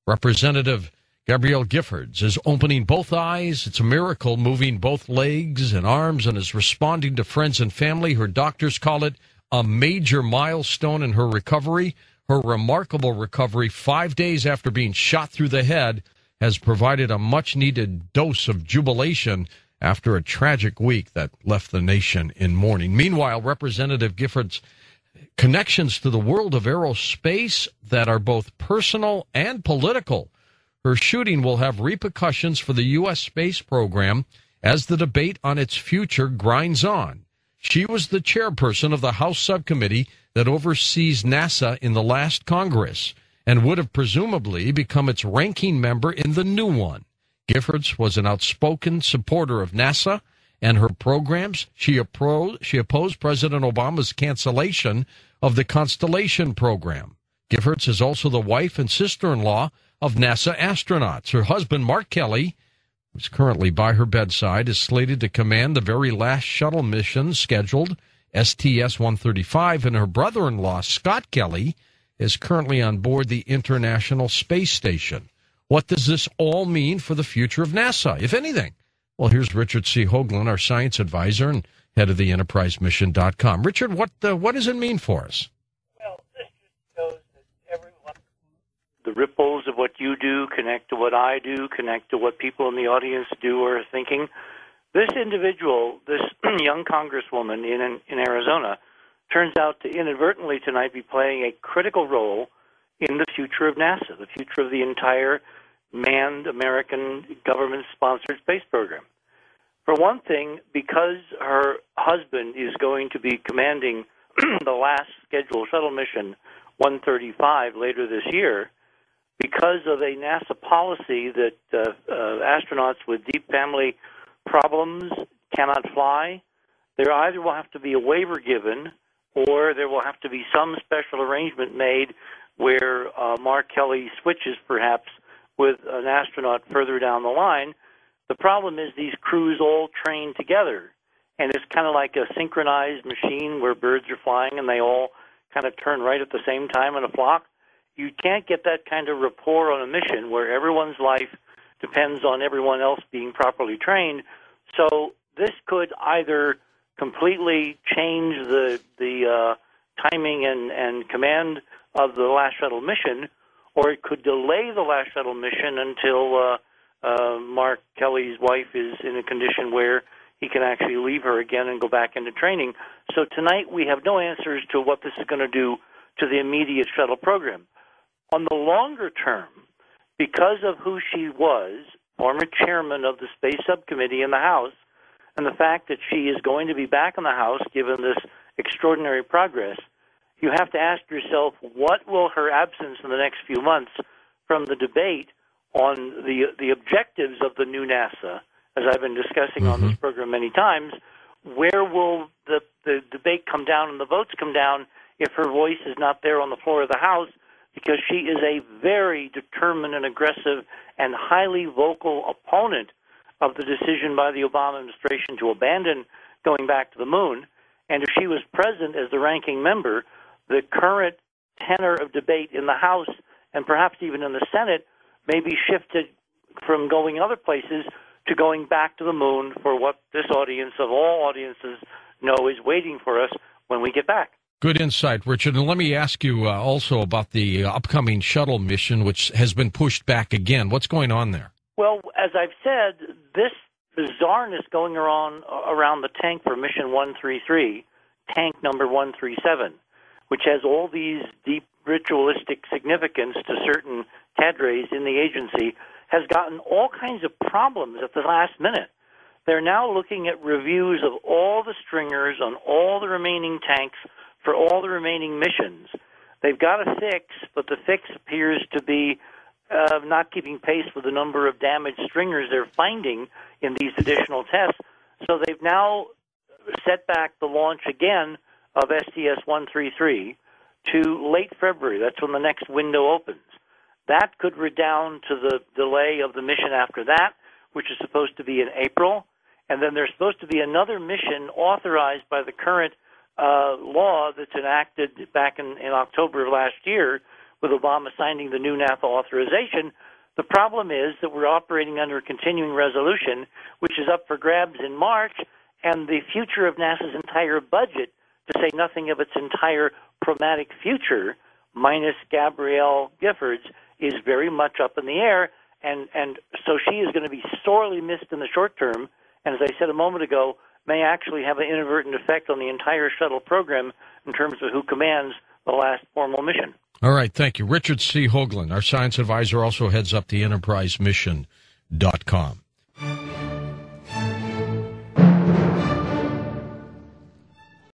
Representative Gabrielle Giffords is opening both eyes. It's a miracle, moving both legs and arms, and is responding to friends and family. Her doctors call it a major milestone in her recovery. Her remarkable recovery 5 days after being shot through the head has provided a much-needed dose of jubilation after a tragic week that left the nation in mourning. Meanwhile, Representative Giffords' connections to the world of aerospace that are both personal and political. Her shooting will have repercussions for the U.S. space program as the debate on its future grinds on. She was the chairperson of the House subcommittee that oversees NASA in the last Congress and would have presumably become its ranking member in the new one. Giffords was an outspoken supporter of NASA and her programs. She opposed President Obama's cancellation of the Constellation program. Giffords is also the wife and sister-in-law of NASA astronauts. Her husband, Mark Kelly, who's currently by her bedside, is slated to command the very last shuttle mission scheduled, STS-135, and her brother-in-law, Scott Kelly, is currently on board the International Space Station. What does this all mean for the future of NASA, if anything? Well, here's Richard C. Hoagland, our science advisor and head of the EnterpriseMission.com. Richard, what does it mean for us? Well, this just shows that everyone, the ripples of what you do connect to what I do, connect to what people in the audience do or are thinking. This individual, this young congresswoman in Arizona, turns out to inadvertently tonight be playing a critical role in the future of NASA, the future of the entire manned American government-sponsored space program. For one thing, because her husband is going to be commanding the last scheduled shuttle mission, 135, later this year, because of a NASA policy that astronauts with deep family problems cannot fly, there either will have to be a waiver given or there will have to be some special arrangement made where Mark Kelly switches perhaps with an astronaut further down the line. The problem is these crews all train together, and it's kind of like a synchronized machine where birds are flying and they all kind of turn right at the same time in a flock. You can't get that kind of rapport on a mission where everyone's life depends on everyone else being properly trained. So this could either completely change the timing and command of the last shuttle mission, or it could delay the last shuttle mission until Mark Kelly's wife is in a condition where he can actually leave her again and go back into training. So tonight we have no answers to what this is going to do to the immediate shuttle program. On the longer term, because of who she was, former chairman of the Space Subcommittee in the House, and the fact that she is going to be back in the House given this extraordinary progress, you have to ask yourself, what will her absence in the next few months from the debate on the objectives of the new NASA, as I've been discussing on this program many times, where will the debate come down and the votes come down if her voice is not there on the floor of the House, because she is a very determined and aggressive and highly vocal opponent of the decision by the Obama administration to abandon going back to the moon. And if she was present as the ranking member, the current tenor of debate in the House and perhaps even in the Senate may be shifted from going other places to going back to the moon for what this audience of all audiences know is waiting for us when we get back. Good insight, Richard. And let me ask you also about the upcoming shuttle mission, which has been pushed back again. What's going on there? Well, as I've said, this bizarreness going around the tank for Mission 133, tank number 137, which has all these deep ritualistic significance to certain cadres in the agency, has gotten all kinds of problems at the last minute. They're now looking at reviews of all the stringers on all the remaining tanks for all the remaining missions. They've got a fix, but the fix appears to be not keeping pace with the number of damaged stringers they're finding in these additional tests. So they've now set back the launch again of STS-133 to late February. That's when the next window opens. That could redound to the delay of the mission after that, which is supposed to be in April. And then there's supposed to be another mission authorized by the current law that's enacted back in October of last year, with Obama signing the new NASA authorization. The problem is that we're operating under a continuing resolution, which is up for grabs in March, and the future of NASA's entire budget, to say nothing of its entire programmatic future, minus Gabrielle Giffords, is very much up in the air, and so she is going to be sorely missed in the short term, and as I said a moment ago, may actually have an inadvertent effect on the entire shuttle program in terms of who commands the last formal mission. All right, thank you. Richard C. Hoagland, our science advisor, also heads up the enterprisemission.com.